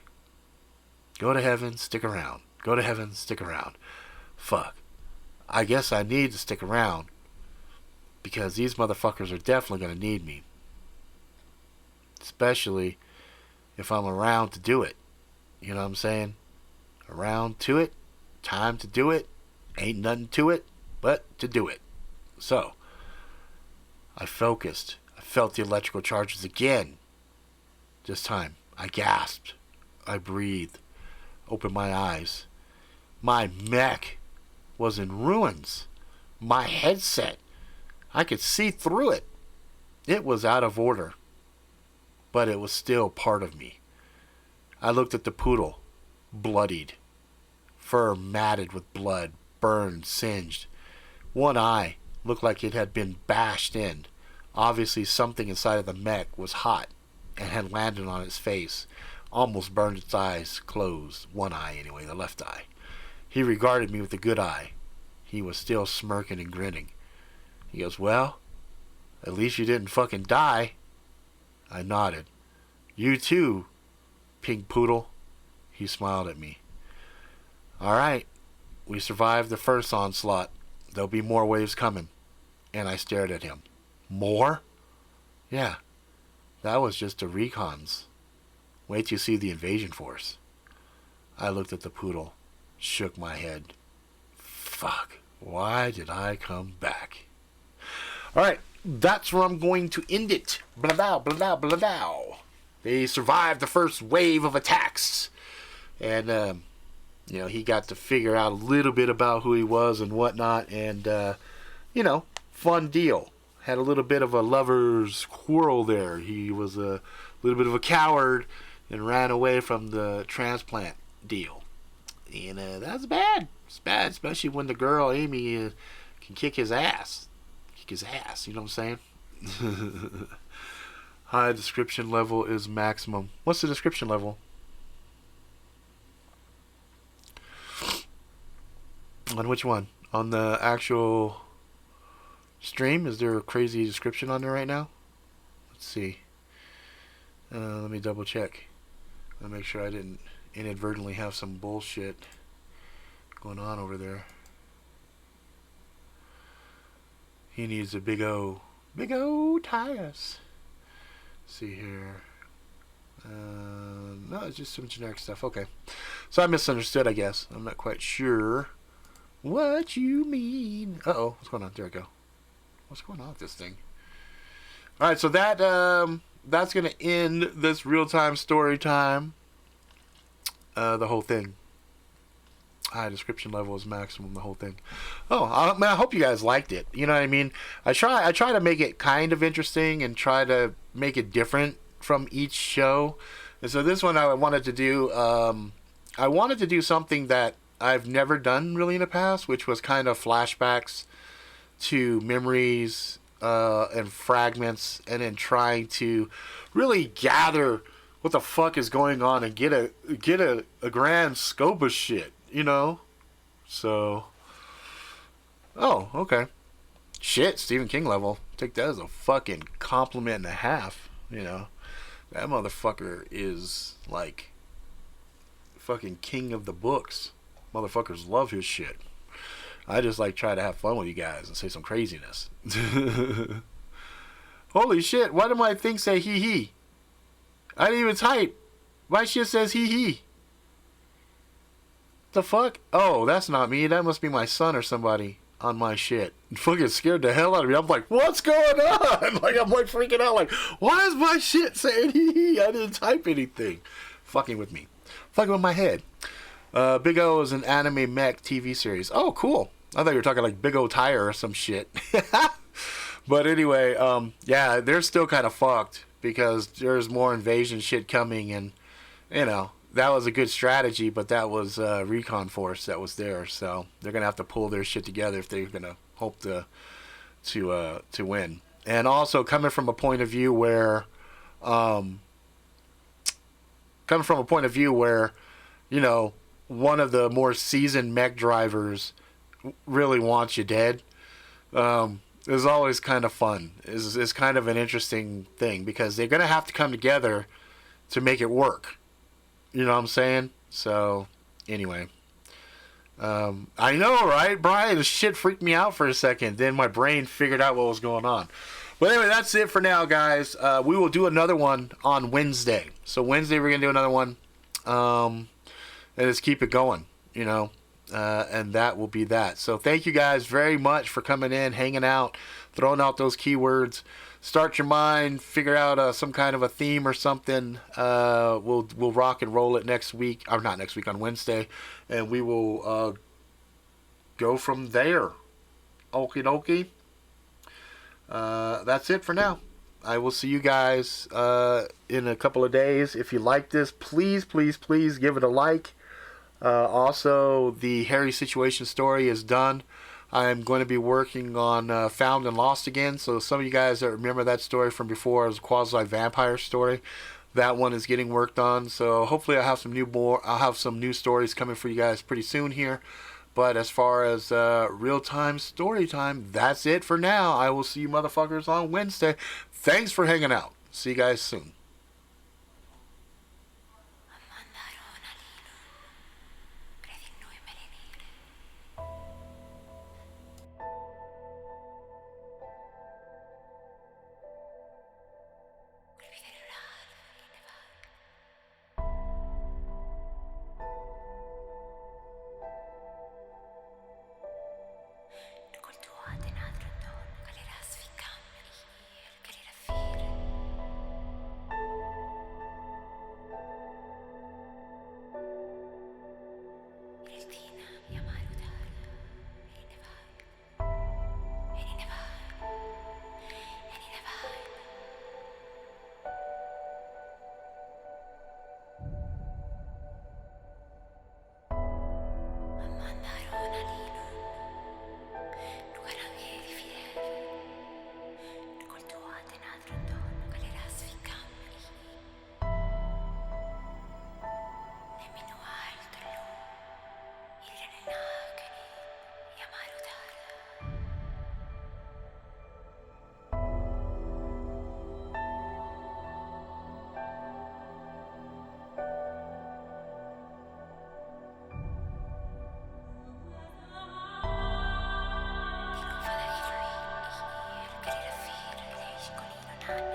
Go to heaven, stick around. Go to heaven, stick around. Fuck. I guess I need to stick around. Because these motherfuckers are definitely going to need me. Especially if I'm around to do it. You know what I'm saying? Around to it. Time to do it. Ain't nothing to it but to do it. So, I focused. I felt the electrical charges again. This time, I gasped. I breathed. Opened my eyes. My mech was in ruins. My headset, I could see through it. It was out of order. But it was still part of me. I looked at the poodle, bloodied. Fur matted with blood, burned, singed. One eye looked like it had been bashed in. Obviously something inside of the mech was hot and had landed on its face. Almost burned its eyes closed. One eye anyway, the left eye. He regarded me with a good eye. He was still smirking and grinning. He goes, well, at least you didn't fucking die. I nodded. You too, Pink Poodle. He smiled at me. All right, we survived the first onslaught. There'll be more waves coming. And I stared at him. More? Yeah, that was just the recons. Wait till you see the invasion force. I looked at the poodle, shook my head. Fuck, why did I come back? All right, that's where I'm going to end it. Blah, blah, blah, blah, blah. They survived the first wave of attacks. And, he got to figure out a little bit about who he was and whatnot. And, fun deal. Had a little bit of a lover's quarrel there. He was a little bit of a coward and ran away from the transplant deal. And that's bad. It's bad, especially when the girl, Amy, can kick his ass. You know what I'm saying? High description level is maximum. What's the description level? On which one? On the actual stream? Is there a crazy description on there right now? Let's see. Let me double check. Let me make sure I didn't inadvertently have some bullshit going on over there. He needs a big O tires. Let's see here. No, it's just some generic stuff. Okay. So I misunderstood, I guess. I'm not quite sure what you mean. Uh-oh. What's going on? There we go. What's going on with this thing? Alright, so that that's going to end this real-time story time. The whole thing. High description level is maximum, the whole thing. Oh, I hope you guys liked it. You know what I mean? I try to make it kind of interesting and try to make it different from each show. And so this one I wanted to do, I wanted to do something that I've never done really in the past, which was kind of flashbacks to memories and fragments, and then trying to really gather what the fuck is going on and get a grand scope of shit, you know? So, oh, okay. Shit, Stephen King level. Take that as a fucking compliment and a half, you know? That motherfucker is like fucking king of the books. Motherfuckers love his shit. I just like try to have fun with you guys and say some craziness. Holy shit, why did my thing say hee hee? I didn't even type. My shit says hee hee. The fuck? Oh, that's not me. That must be my son or somebody on my shit. Fucking scared the hell out of me. I'm like, what's going on? Like, I'm like freaking out. Like, why is my shit saying hee hee? I didn't type anything. Fucking with me. Fucking with my head. Big O is an anime mech TV series. Oh, cool. I thought you were talking like Big O Tire or some shit. But anyway, yeah, they're still kind of fucked because there's more invasion shit coming, and you know that was a good strategy, but that was recon force that was there, so they're gonna have to pull their shit together if they're gonna hope to win. And also coming from a point of view where, you know, one of the more seasoned mech drivers really wants you dead. Is always kind of fun. Is kind of an interesting thing because they're gonna have to come together to make it work. You know what I'm saying? So anyway, I know, right, Brian? The shit freaked me out for a second. Then my brain figured out what was going on. But anyway, that's it for now, guys. We will do another one on Wednesday. So Wednesday we're gonna do another one, and just keep it going. You know. And that will be that. So thank you guys very much for coming in, hanging out, throwing out those keywords. Start your mind, figure out some kind of a theme or something. We'll rock and roll it next week, or not next week, on Wednesday, and we will go from there. Okie dokie. That's it for now. I will see you guys in a couple of days. If you like this, please, please, please give it a like. Also, the Harry situation story is done. I'm going to be working on Found and Lost again. So some of you guys that remember that story from before, it was a quasi-vampire story. That one is getting worked on. So hopefully I'll have some new stories coming for you guys pretty soon here. But as far as real-time story time, that's it for now. I will see you motherfuckers on Wednesday. Thanks for hanging out. See you guys soon.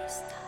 NASCAR.